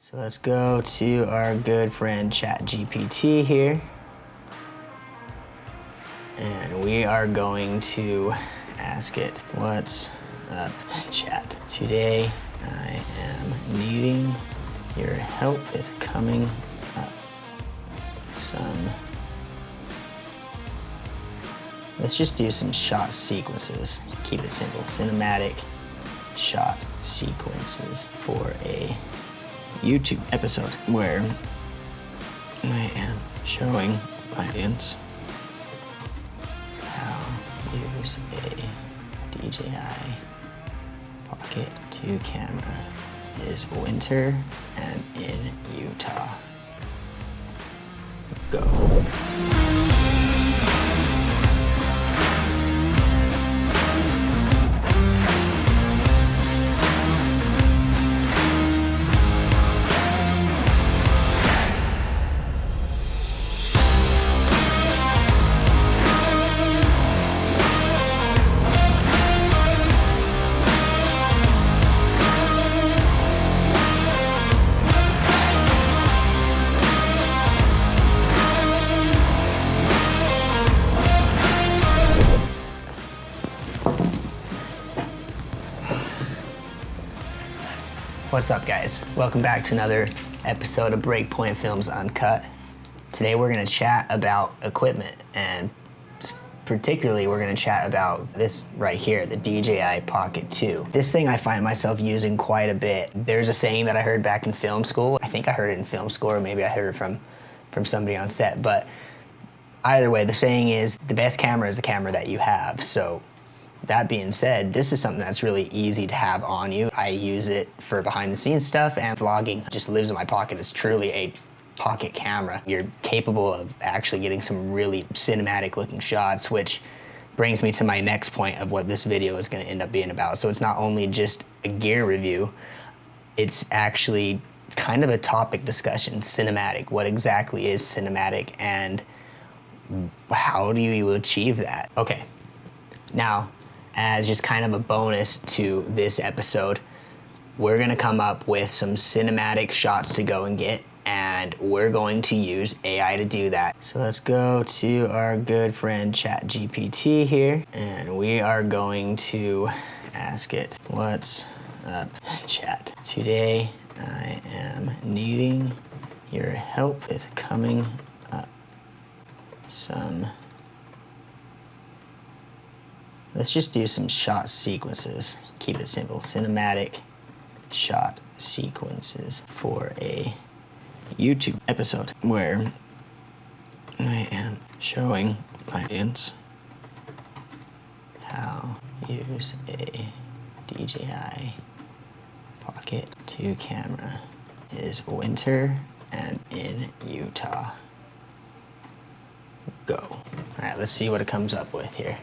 So let's go to our good friend ChatGPT here. And we are going to ask it, what's up, chat? Today I am needing your help with coming up some, let's just do some shot sequences. Keep it simple, cinematic shot sequences for a YouTube episode where I am showing my audience how to use a DJI Pocket 2 camera. It is winter and in Utah. Go. What's up, guys? Welcome back to another episode of Break Point Films Uncut. Today we're gonna chat about equipment, and particularly we're gonna chat about this right here, the DJI Pocket 2. This thing I find myself using quite a bit. There's a saying that I heard back in film school. I think I heard it in film school, or maybe I heard it from somebody on set, but either way, the saying is the best camera is the camera that you have. So that being said, this is something that's really easy to have on you. I use it for behind the scenes stuff, and vlogging just lives in my pocket. It's truly a pocket camera. You're capable of actually getting some really cinematic looking shots, which brings me to my next point of what this video is going to end up being about. So it's not only just a gear review, it's actually kind of a topic discussion, cinematic. What exactly is cinematic, and how do you achieve that? Okay, now, as just kind of a bonus to this episode, we're gonna come up with some cinematic shots to go and get, and we're going to use AI to do that. So let's go to our good friend ChatGPT here, and we are going to ask it, what's up, chat? Today I am needing your help with coming up some, let's just do some shot sequences. Keep it simple, cinematic shot sequences for a YouTube episode where I am showing my audience how to use a DJI Pocket 2 camera. It is winter and in Utah. Go. All right, let's see what it comes up with here.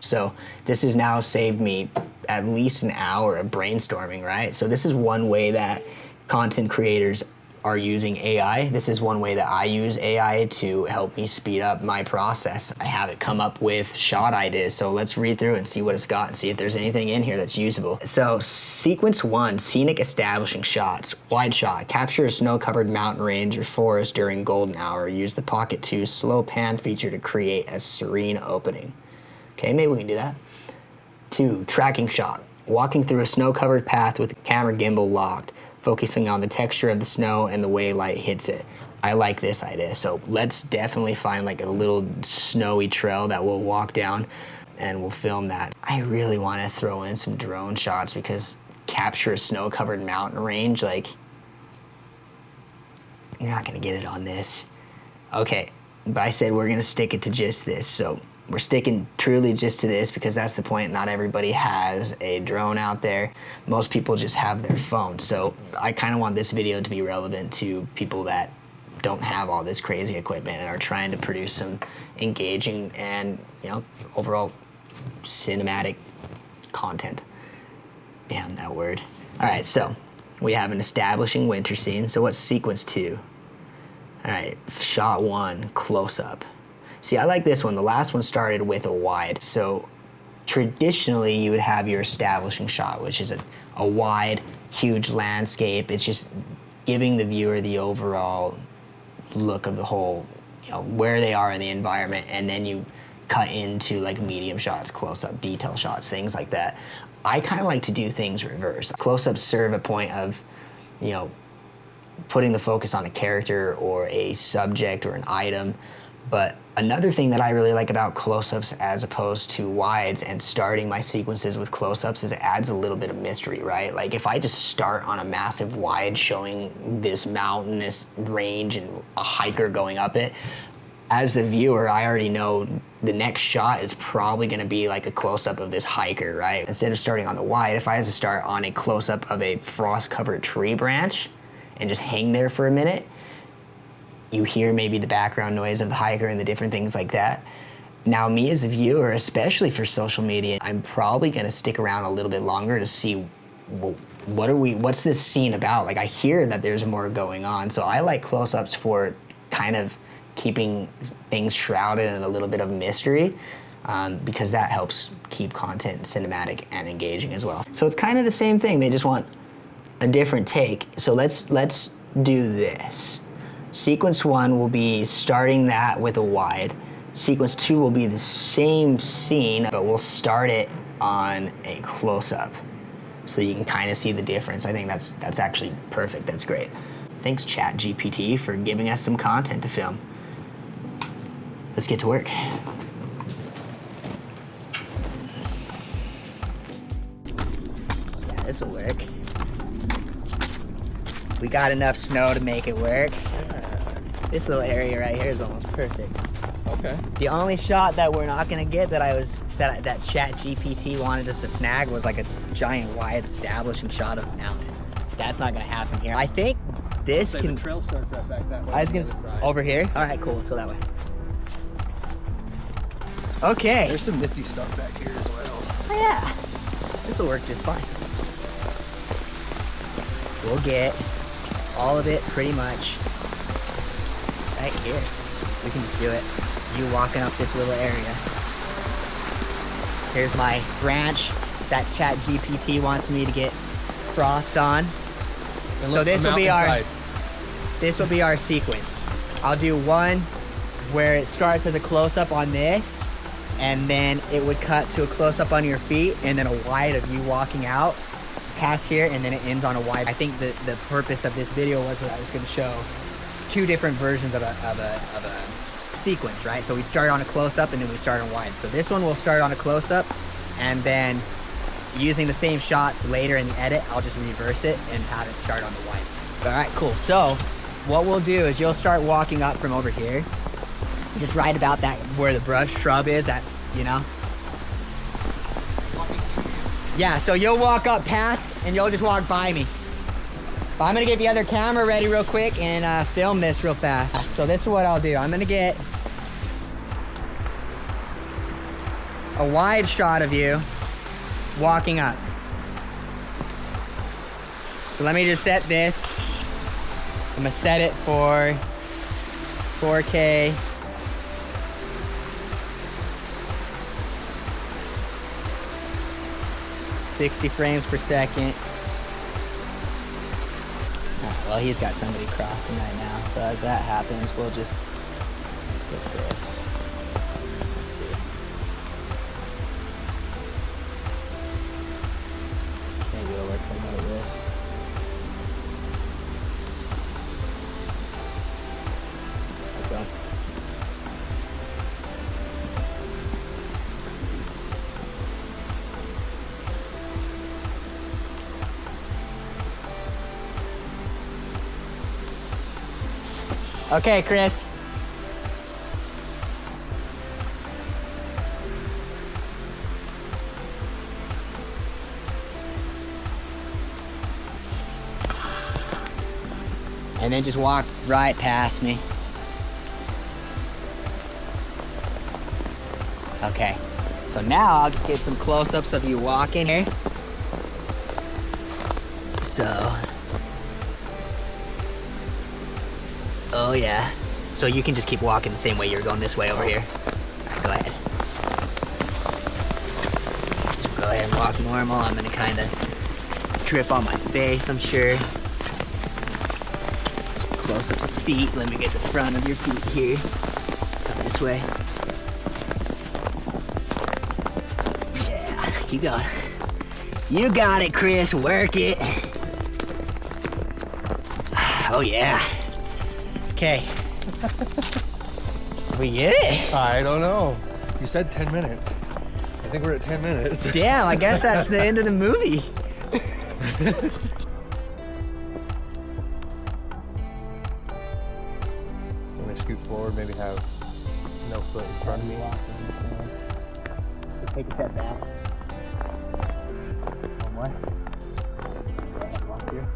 So this has now saved me at least an hour of brainstorming, right? So this is one way that content creators are using AI. This is one way that I use AI to help me speed up my process. I have it come up with shot ideas. So let's read through and see what it's got and see if there's anything in here that's usable. So sequence 1, scenic establishing shots. Wide shot, capture a snow-covered mountain range or forest during golden hour. Use the Pocket 2 slow pan feature to create a serene opening. Okay, maybe we can do that. 2, tracking shot. Walking through a snow-covered path with the camera gimbal locked, focusing on the texture of the snow and the way light hits it. I like this idea. So let's definitely find like a little snowy trail that we'll walk down and we'll film that. I really want to throw in some drone shots because capture a snow-covered mountain range, like, you're not gonna get it on this. Okay, but I said we're gonna stick it to just this. So we're sticking truly just to this because that's the point. Not everybody has a drone out there. Most people just have their phone. So I kind of want this video to be relevant to people that don't have all this crazy equipment and are trying to produce some engaging and, you know, overall cinematic content. Damn that word. All right, so we have an establishing winter scene. So what's sequence 2? All right, shot 1, close up. See, I like this one. The last one started with a wide. So traditionally you would have your establishing shot, which is a wide huge landscape. It's just giving the viewer the overall look of the whole, you know, where they are in the environment, and then you cut into like medium shots, close-up detail shots, things like that. I kind of like to do things reverse. Close-ups serve a point of, you know, putting the focus on a character or a subject or an item. But another thing that I really like about close-ups as opposed to wides and starting my sequences with close-ups is it adds a little bit of mystery, right? Like if I just start on a massive wide showing this mountainous range and a hiker going up it, as the viewer, I already know the next shot is probably gonna be like a close-up of this hiker, right? Instead of starting on the wide, if I had to start on a close-up of a frost-covered tree branch and just hang there for a minute, you hear maybe the background noise of the hiker and the different things like that. Now, me as a viewer, especially for social media, I'm probably gonna stick around a little bit longer to see what's this scene about? Like I hear that there's more going on, so I like close-ups for kind of keeping things shrouded in a little bit of mystery, because that helps keep content cinematic and engaging as well. So it's kind of the same thing, they just want a different take. So let's do this. Sequence 1 will be starting that with a wide. Sequence 2 will be the same scene, but we'll start it on a close-up so that you can kind of see the difference. I think that's actually perfect, that's great. Thanks ChatGPT for giving us some content to film. Let's get to work. Yeah, this'll work. We got enough snow to make it work. This little area right here is almost perfect. Okay. The only shot that we're not gonna get that ChatGPT wanted us to snag was like a giant wide establishing shot of a mountain. That's not gonna happen here. I think this can. The trail starts right back that way. I was gonna over here. All right, cool. So that way. Okay. There's some nifty stuff back here as well. Oh, yeah. This will work just fine. We'll get all of it pretty much right here. We can just do it. You walking up this little area. Here's my branch that ChatGPT wants me to get frost on. So this will be our sequence. I'll do one where it starts as a close-up on this, and then it would cut to a close-up on your feet, and then a wide of you walking out past here, and then it ends on a wide. I think the purpose of this video was that I was going to show two different versions of a sequence, right? So we'd start on a close-up, and then we start on wide. So this one will start on a close-up, and then using the same shots later in the edit, I'll just reverse it and have it start on the wide. All right, cool. So what we'll do is you'll start walking up from over here, just right about that where the brush shrub is, that, you know? Yeah, so you'll walk up past and you'll just walk by me. But I'm gonna get the other camera ready real quick and film this real fast. So this is what I'll do. I'm gonna get a wide shot of you walking up. So let me just set this. I'm gonna set it for 4K. $60 frames per second. Oh, well, he's got somebody crossing right now, so as that happens, we'll just get this. Let's see. Maybe it'll work like this. Let's go. Okay, Chris. And then just walk right past me. Okay. So now I'll just get some close-ups of you walking here. So. Oh yeah. So you can just keep walking the same way you're going this way over here. All right, go ahead. Just go ahead and walk normal. I'm gonna kind of drip on my face, I'm sure. Some close-ups of feet. Let me get the front of your feet here. Come this way. Yeah, keep going. You got it, Chris. Work it. Oh, yeah. Okay. We get it? I don't know. You said 10 minutes. I think we're at 10 minutes. Damn, I guess that's the end of the movie. I'm gonna scoot forward, maybe have no foot in front of me. So take a step back. One more. Walk here.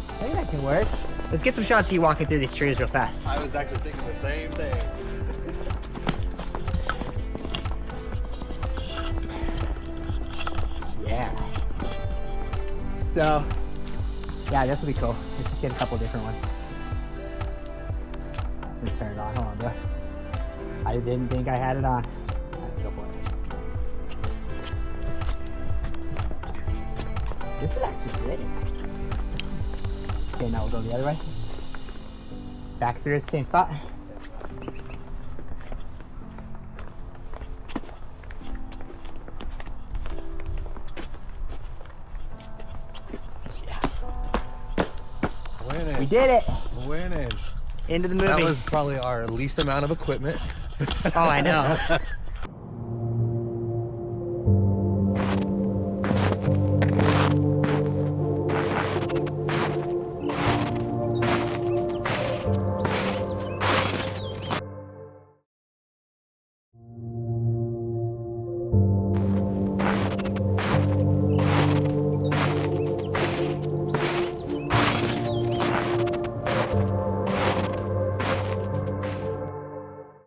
I think that can work. Let's get some shots of you walking through these trees real fast. I was actually thinking the same thing. Yeah. So, yeah, this will be cool. Let's just get a couple different ones. Let me turn it on. Hold on, bro. I didn't think I had it on. All right, go for it. This is actually great. Okay, now we'll go the other way. Back through at the same spot. Winning. We did it. Winning. Into the movie. That was probably our least amount of equipment. Oh, I know.